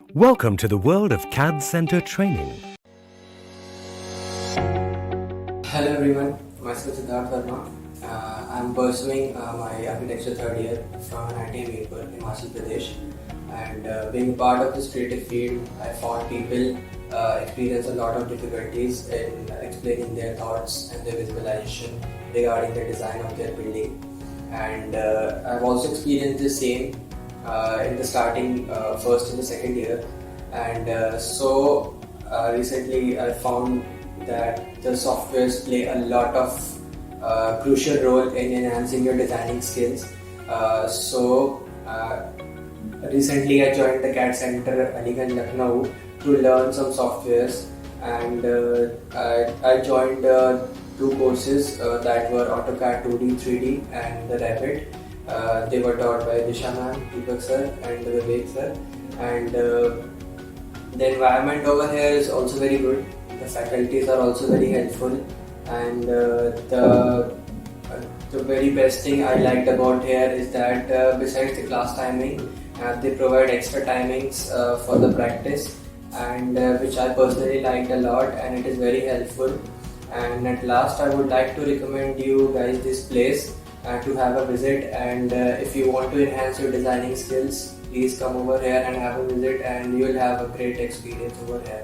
Welcome to the world of CAD Center training. Hello everyone, myself Siddharth Verma. I'm pursuing my architecture third year from an ITM Mirpur, Himachal Pradesh. And being part of this creative field, I found people experience a lot of difficulties in explaining their thoughts and their visualization regarding the design of their building. And I've also experienced the same in the starting first and the second year. And so recently I found that the softwares play a lot of crucial role in enhancing your designing skills. Recently I joined the CAD Center Aliganj, Lucknow to learn some softwares, and I joined two courses that were AutoCAD 2D, 3D and the Revit. They were taught by Disha ma'am, Deepak sir and Vivek sir, and the environment over here is also very good. The faculties are also very helpful, and the very best thing I liked about here is that besides the class timing, they provide extra timings for the practice, and which I personally liked a lot, and it is very helpful. And at last, I would like to recommend you guys this place to have a visit, and if you want to enhance your designing skills, please come over here and have a visit, and you will have a great experience over here.